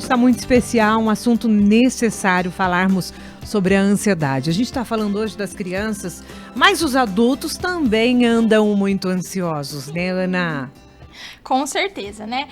hoje está muito especial, um assunto necessário falarmos sobre a ansiedade. A gente está falando hoje das crianças, mas os adultos também andam muito ansiosos, né, Ana? Com certeza, né?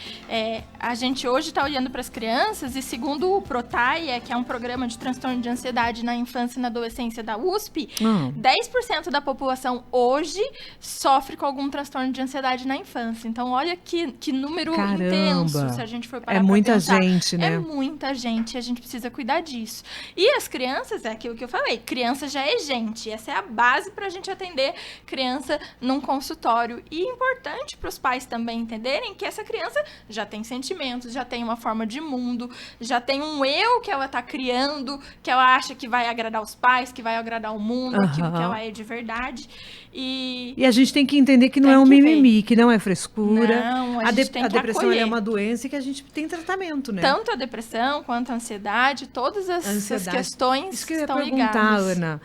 A gente hoje está olhando para as crianças e segundo o Protaia, que é um programa de transtorno de ansiedade na infância e na adolescência da USP, 10% da população hoje sofre com algum transtorno de ansiedade na infância. Então, olha que número intenso, se a gente for parar pra pensar. É muita gente, né? É muita gente, a gente precisa cuidar disso. E as crianças, é aquilo que eu falei, criança já é gente. Essa é a base para a gente atender criança num consultório. E importante para os pais também entenderem que essa criança já tem sentimentos, já tem uma forma de mundo, já tem um eu que ela tá criando, que ela acha que vai agradar os pais, que vai agradar o mundo, aquilo que ela é de verdade. E a gente tem que entender que não é um mimimi, que não é frescura. Não, a depressão é uma doença que a gente tem tratamento, né? Tanto a depressão quanto a ansiedade, todas essas questões Isso que eu ia estão perguntar, ligadas. Ana.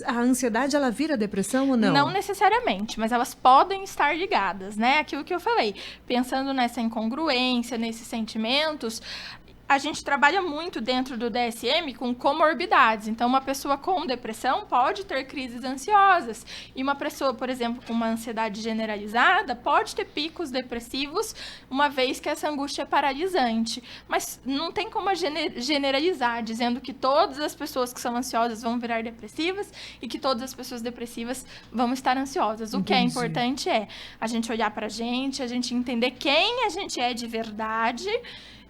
A ansiedade, ela vira depressão ou não? Não necessariamente, mas elas podem estar ligadas, né? Aquilo que eu falei. Pensando nessa incongruência, nesses sentimentos, a gente trabalha muito dentro do DSM com comorbidades. Então, uma pessoa com depressão pode ter crises ansiosas. E uma pessoa, por exemplo, com uma ansiedade generalizada pode ter picos depressivos, uma vez que essa angústia é paralisante. Mas não tem como generalizar, dizendo que todas as pessoas que são ansiosas vão virar depressivas e que todas as pessoas depressivas vão estar ansiosas. O que é importante é a gente olhar pra gente, a gente entender quem a gente é de verdade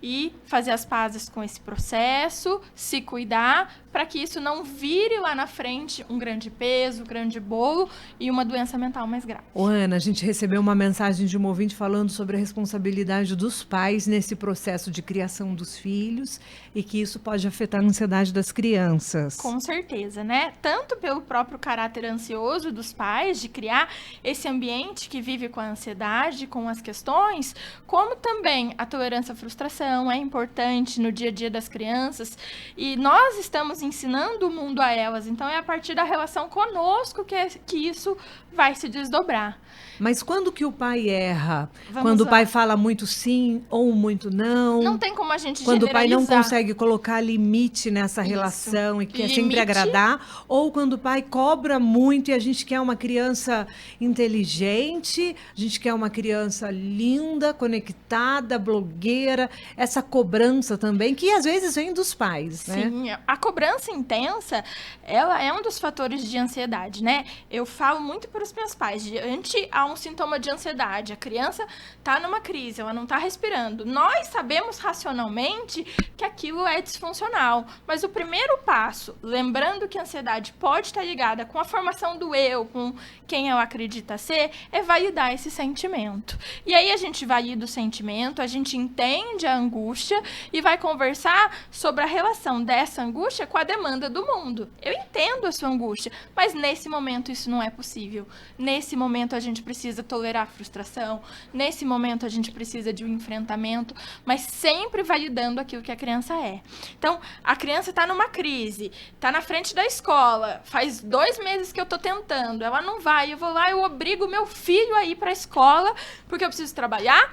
e fazer as pazes com esse processo, se cuidar, para que isso não vire lá na frente um grande peso, um grande bolo e uma doença mental mais grave. Ana, a gente recebeu uma mensagem de um ouvinte falando sobre a responsabilidade dos pais nesse processo de criação dos filhos e que isso pode afetar a ansiedade das crianças. Com certeza, né? Tanto pelo próprio caráter ansioso dos pais, de criar esse ambiente que vive com a ansiedade, com as questões, como também a tolerância à frustração é importante no dia a dia das crianças e nós estamos ensinando o mundo a elas, então é a partir da relação conosco que isso vai se desdobrar. Mas quando que o pai erra? Quando o pai fala muito sim ou muito não? Não tem como a gente quando generalizar. O pai não consegue colocar limite nessa relação e quer sempre agradar? Ou quando o pai cobra muito e a gente quer uma criança inteligente, a gente quer uma criança linda, conectada, blogueira, essa cobrança também, que às vezes vem dos pais, né? Sim, a cobrança intensa, ela é um dos fatores de ansiedade, né? Eu falo muito para os meus pais, diante a um sintoma de ansiedade, a criança está numa crise, ela não está respirando. Nós sabemos racionalmente que aquilo é disfuncional, mas o primeiro passo, lembrando que a ansiedade pode estar ligada com a formação do eu, com quem ela acredita ser, é validar esse sentimento. E aí a gente valida o sentimento, a gente entende a angústia e vai conversar sobre a relação dessa angústia com a demanda do mundo. Eu entendo a sua angústia, mas nesse momento isso não é possível. Nesse momento a gente precisa tolerar a frustração, nesse momento a gente precisa de um enfrentamento, mas sempre validando aquilo que a criança é. Então, a criança está numa crise, está na frente da escola, faz 2 meses que eu estou tentando, ela não vai, eu vou lá, eu obrigo meu filho a ir para a escola, porque eu preciso trabalhar.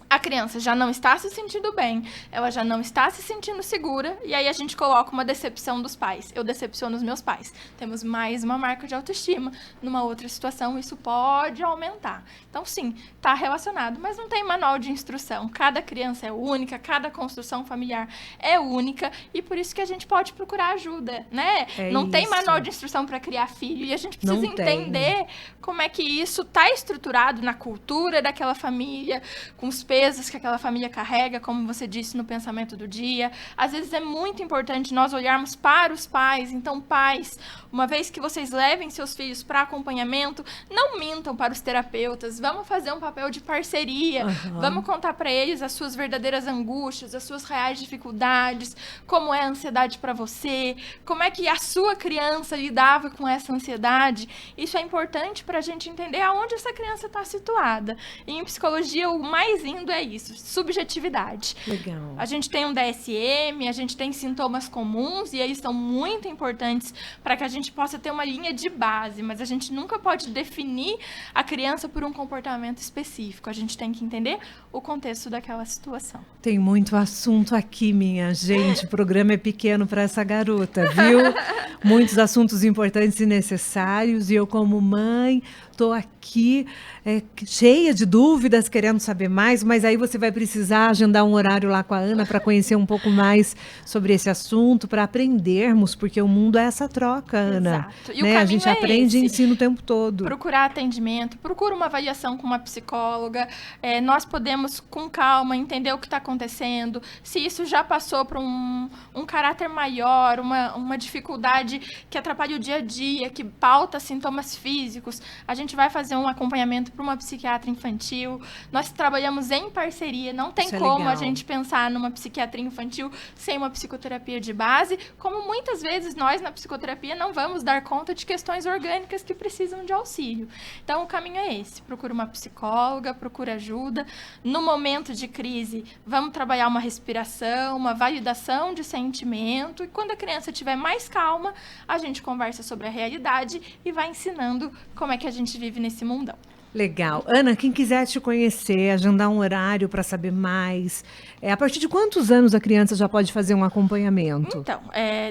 A criança já não está se sentindo bem, ela já não está se sentindo segura, e aí a gente coloca uma decepção dos pais. Eu decepciono os meus pais. Temos mais uma marca de autoestima. Numa outra situação, isso pode aumentar. Então, sim, está relacionado, mas não tem manual de instrução. Cada criança é única, cada construção familiar é única, e por isso que a gente pode procurar ajuda, né? Não tem manual de instrução para criar filho, e a gente precisa entender como é que isso está estruturado na cultura daquela família, com os pesos que aquela família carrega, como você disse, no pensamento do dia. Às vezes é muito importante nós olharmos para os pais. Então, pais, uma vez que vocês levem seus filhos para acompanhamento, não mintam para os terapeutas. Vamos fazer um papel de parceria. Vamos contar para eles as suas verdadeiras angústias, as suas reais dificuldades, como é a ansiedade para você, como é que a sua criança lidava com essa ansiedade. Isso é importante para a gente entender aonde essa criança está situada. E em psicologia, o mais lindo é isso, subjetividade. Legal. A gente tem um DSM, a gente tem sintomas comuns, e eles são muito importantes para que a gente possa ter uma linha de base, mas a gente nunca pode definir a criança por um comportamento específico. A gente tem que entender o contexto daquela situação. Tem muito assunto aqui, minha gente. O programa é pequeno para essa garota, viu? Muitos assuntos importantes e necessários. E eu, como mãe, estou aqui cheia de dúvidas, querendo saber mais, mas aí você vai precisar agendar um horário lá com a Ana para conhecer um pouco mais sobre esse assunto, para aprendermos, porque o mundo é essa troca, Ana. Exato. E o né? A gente aprende e esse. ensina o tempo todo. Procurar atendimento, procura uma avaliação com uma psicóloga. Nós podemos, com calma, entender o que está acontecendo, se isso já passou para um caráter maior, uma dificuldade que atrapalha o dia a dia, que pauta sintomas físicos. A gente vai fazer um acompanhamento para uma psiquiatra infantil. Nós trabalhamos em parceria, não tem como legal. a gente pensar numa psiquiatria infantil sem uma psicoterapia de base, como muitas vezes nós na psicoterapia não vamos dar conta de questões orgânicas que precisam de auxílio. Então o caminho é esse, procura uma psicóloga, procura ajuda. No momento de crise, vamos trabalhar uma respiração, uma validação de sentimento, e quando a criança estiver mais calma, a gente conversa sobre a realidade e vai ensinando como é que a gente vive nesse mundão. Legal. Ana, quem quiser te conhecer, agendar um horário para saber mais, a partir de quantos anos a criança já pode fazer um acompanhamento? Então,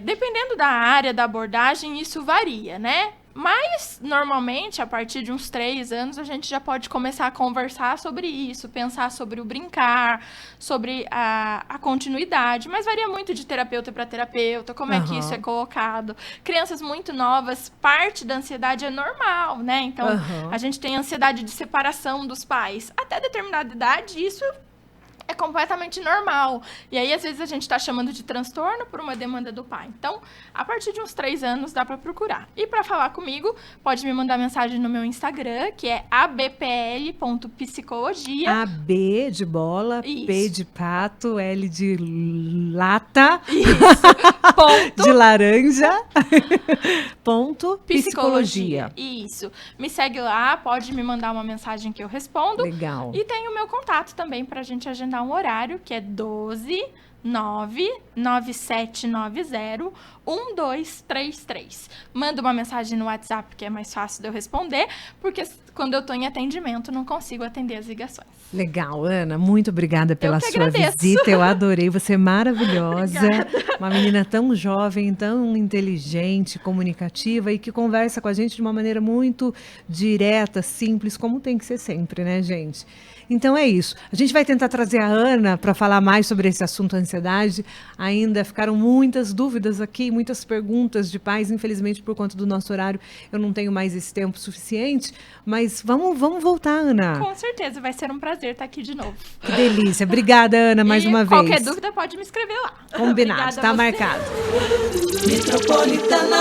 dependendo da área, da abordagem, isso varia, né? Mas, normalmente, a partir de uns 3 anos, a gente já pode começar a conversar sobre isso, pensar sobre o brincar, sobre a continuidade. Mas varia muito de terapeuta para terapeuta, como é que isso é colocado. Crianças muito novas, parte da ansiedade é normal, né? Então, a gente tem ansiedade de separação dos pais. Até determinada idade, isso é completamente normal. E aí, às vezes, a gente está chamando de transtorno por uma demanda do pai. Então, a partir de uns 3 anos, dá para procurar. E para falar comigo, pode me mandar mensagem no meu Instagram, que é abpl.psicologia. AB de bola, Isso. P de pato, L de lata, Isso. Ponto. de laranja, ponto, psicologia. Isso. Me segue lá, pode me mandar uma mensagem que eu respondo. Legal. E tem o meu contato também para a gente agendar um horário, que é 12-9790-1233. Manda uma mensagem no WhatsApp, que é mais fácil de eu responder, porque quando eu estou em atendimento, não consigo atender as ligações. Legal, Ana. Muito obrigada pela sua agradeço. visita. Eu adorei. Você é maravilhosa. Obrigada. Uma menina tão jovem, tão inteligente, comunicativa e que conversa com a gente de uma maneira muito direta, simples, como tem que ser sempre, né, gente? Então é isso. A gente vai tentar trazer a Ana para falar mais sobre esse assunto ansiedade. Ainda ficaram muitas dúvidas aqui, muitas perguntas de pais. Infelizmente, por conta do nosso horário, eu não tenho mais esse tempo suficiente. Mas vamos voltar, Ana. Com certeza, vai ser um prazer estar aqui de novo. Que delícia. Obrigada, Ana, mais uma vez. Qualquer dúvida pode me escrever lá. Combinado, Obrigada tá a você. marcado. Metropolitana